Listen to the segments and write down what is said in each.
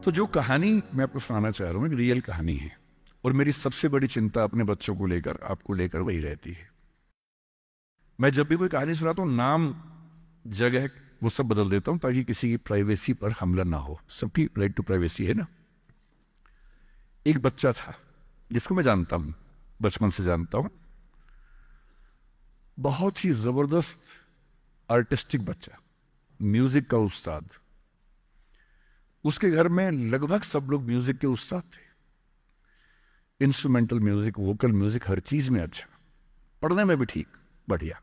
तो जो कहानी मैं आपको सुनाना चाह रहा हूँ एक रियल कहानी है, और मेरी सबसे बड़ी चिंता अपने बच्चों को लेकर, आपको लेकर वही रहती है। मैं जब भी कोई कहानी सुनाता हूँ, नाम, जगह, वो सब बदल देता हूँ ताकि किसी की प्राइवेसी पर हमला ना हो। सबकी राइट टू प्राइवेसी है ना। एक बच्चा था जिसको मैं जानता हूँ, बचपन से जानता हूँ, बहुत ही जबरदस्त आर्टिस्टिक बच्चा, म्यूजिक का उस्ताद। उसके घर में लगभग सब लोग म्यूजिक के उस्ताद थे। इंस्ट्रूमेंटल म्यूजिक, वोकल म्यूजिक, हर चीज में अच्छा, पढ़ने में भी ठीक, बढ़िया।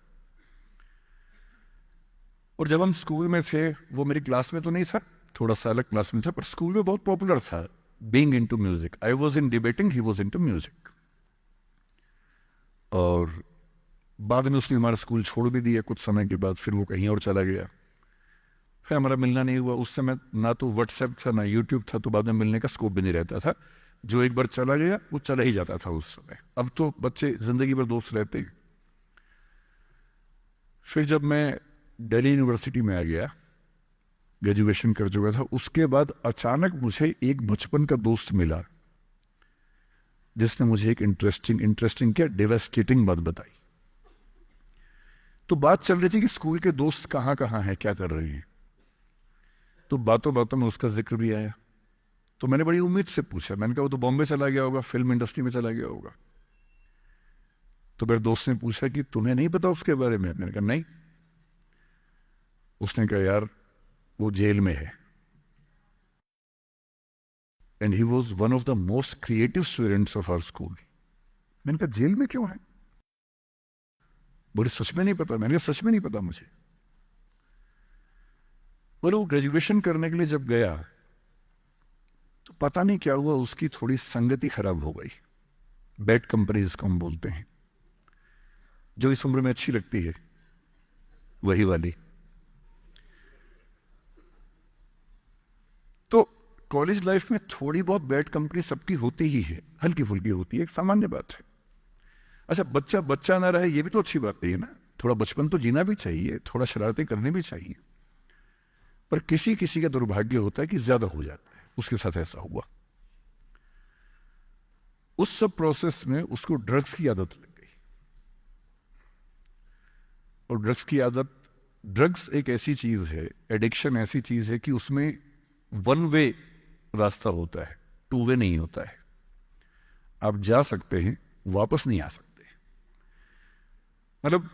और जब हम स्कूल में थे, वो मेरी क्लास में तो नहीं था, थोड़ा सा अलग क्लास में था, पर स्कूल में बहुत पॉपुलर था being into music. I was in debating, he was into music. और बाद में उसने हमारा स्कूल छोड़ भी दिया कुछ समय के बाद, फिर वो कहीं और चला गया, फिर हमारा मिलना नहीं हुआ। उस समय ना तो व्हाट्सएप था ना यूट्यूब था, तो बाद में मिलने का स्कोप भी नहीं रहता था। जो एक बार चला गया वो चला ही जाता था उस समय। अब तो बच्चे जिंदगी भर दोस्त रहते हैं। फिर जब मैं दिल्ली यूनिवर्सिटी में आ गया, ग्रेजुएशन कर चुका था, उसके बाद अचानक मुझे एक बचपन का दोस्त मिला जिसने मुझे एक इंटरेस्टिंग क्या, डेवास्टेटिंग बात बताई। तो बात चल रही थी कि स्कूल के दोस्त कहाँ कहाँ हैं, क्या कर रहे हैं। तो बातों बातों में उसका जिक्र भी आया। तो मैंने बड़ी उम्मीद से पूछा, मैंने कहा वो तो बॉम्बे चला गया होगा, फिल्म इंडस्ट्री में चला गया होगा। तो मेरे दोस्त ने पूछा कि तुम्हें नहीं पता उसके बारे में? मैंने कहा नहीं। उसने कहा यार वो जेल में है, and he was one of the most creative students of our school. मैंने कहा जेल में क्यों है? बोले सच में नहीं पता। मैंने कहा सच में नहीं पता मुझे। बोले वो ग्रेजुएशन करने के लिए जब गया तो पता नहीं क्या हुआ, उसकी थोड़ी संगति खराब हो गई। बैड कंपनी जिसको हम बोलते हैं, जो इस उम्र में अच्छी लगती है, वही वाली। तो कॉलेज लाइफ में थोड़ी बहुत बैड कंपनी सबकी होती ही है, हल्की फुल्की होती है, एक सामान्य बात है। अच्छा, बच्चा बच्चा ना रहे ये भी तो अच्छी बात नहीं है ना। थोड़ा बचपन तो जीना भी चाहिए, थोड़ा शरारतें करनी भी चाहिए। पर किसी किसी का दुर्भाग्य होता है कि ज्यादा हो जाता है, उसके साथ ऐसा हुआ। उस सब प्रोसेस में उसको ड्रग्स की आदत लग गई। और ड्रग्स एक ऐसी चीज है, एडिक्शन ऐसी चीज है कि उसमें वन वे रास्ता होता है, टू वे नहीं होता है। आप जा सकते हैं, वापस नहीं आ सकते। मतलब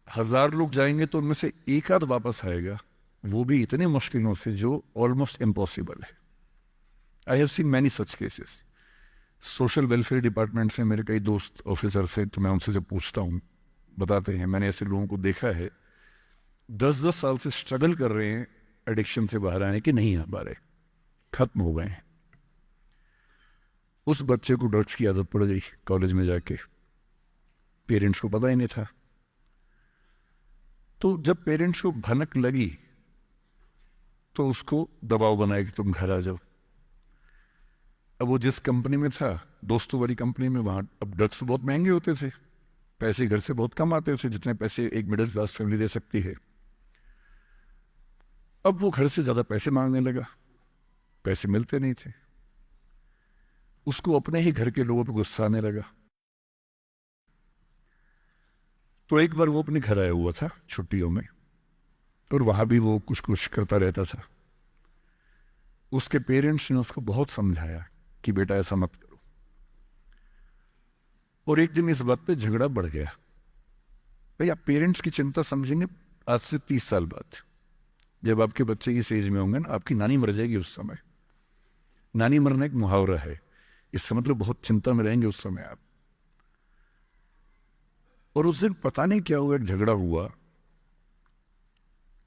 1000 लोग जाएंगे तो उनमें से एक आध वापस आएगा, वो भी इतने मुश्किलों से जो ऑलमोस्ट इम्पॉसिबल है। I have seen many such cases. Social welfare department से मेरे कई दोस्त ऑफिसर से, तो मैं उनसे जब पूछता हूँ, बताते हैं मैंने ऐसे लोगों को देखा है 10-10 साल से स्ट्रगल कर रहे हैं एडिक्शन से बाहर आने की, नहीं आ पा रहे, खत्म हो गए हैं। उस बच्चे को ड्रग्स की आदत पड़ गई कॉलेज में जाके, पेरेंट्स को पता ही नहीं था। तो जब पेरेंट्स को भनक लगी तो उसको दबाव बनाया कि तुम घर आ जाओ। अब वो जिस कंपनी में था, दोस्तों वाली कंपनी में, वहां अब ड्रग्स तो बहुत महंगे होते थे, पैसे घर से बहुत कम आते थे, जितने पैसे एक मिडिल क्लास फैमिली दे सकती है। अब वो घर से ज्यादा पैसे मांगने लगा, पैसे मिलते नहीं थे। उसको अपने ही घर के लोगों पर गुस्सा आने लगा। तो एक बार वो अपने घर आया हुआ था छुट्टियों में, और वहां भी वो कुछ कुछ करता रहता था। उसके पेरेंट्स ने उसको बहुत समझाया कि बेटा ऐसा मत करो। और एक दिन इस बात पे झगड़ा बढ़ गया। भाई आप पेरेंट्स की चिंता समझेंगे आज से 30 साल बाद, जब आपके बच्चे इस एज में होंगे ना, आपकी नानी मर जाएगी उस समय। नानी मरना एक मुहावरा है, इससे मतलब बहुत चिंता में रहेंगे उस समय आप। और उस दिन पता नहीं क्या हुआ, एक झगड़ा हुआ,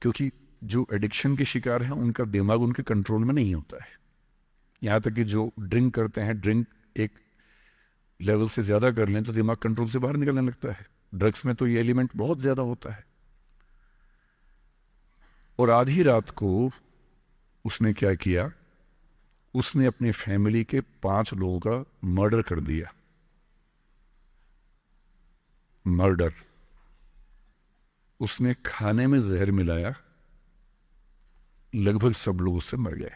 क्योंकि जो एडिक्शन के शिकार हैं उनका दिमाग उनके कंट्रोल में नहीं होता है। यहां तक कि जो ड्रिंक करते हैं, ड्रिंक एक लेवल से ज्यादा कर लें तो दिमाग कंट्रोल से बाहर निकलने लगता है। ड्रग्स में तो ये एलिमेंट बहुत ज्यादा होता है। और आधी रात को उसने क्या किया, उसने अपनी फैमिली के 5 लोगों का मर्डर कर दिया। मर्डर। उसने खाने में जहर मिलाया, लगभग सब लोग उससे मर गए।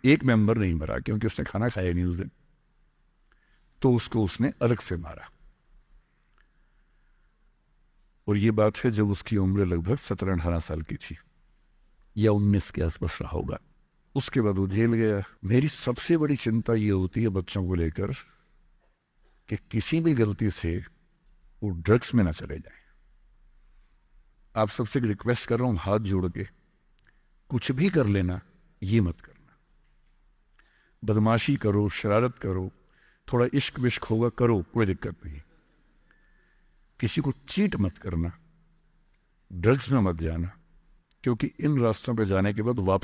एक मेंबर नहीं मरा क्योंकि उसने खाना खाया नहीं उस दिन, तो उसको उसने अलग से मारा। और ये बात है जब उसकी उम्र लगभग 17-18 साल की थी या 19 के आसपास रहा होगा। उसके बाद वो जेल गया। मेरी सबसे बड़ी चिंता ये होती है बच्चों को लेकर कि किसी भी गलती से वो ड्रग्स में ना चले जाएं। आप सबसे रिक्वेस्ट कर रहा हूं हाथ जोड़ के, कुछ भी कर लेना, ये मत करना। बदमाशी करो, शरारत करो, थोड़ा इश्क विश्क होगा करो, कोई दिक्कत नहीं। किसी को चीट मत करना, ड्रग्स में मत जाना, क्योंकि इन रास्तों पे जाने के बाद वापस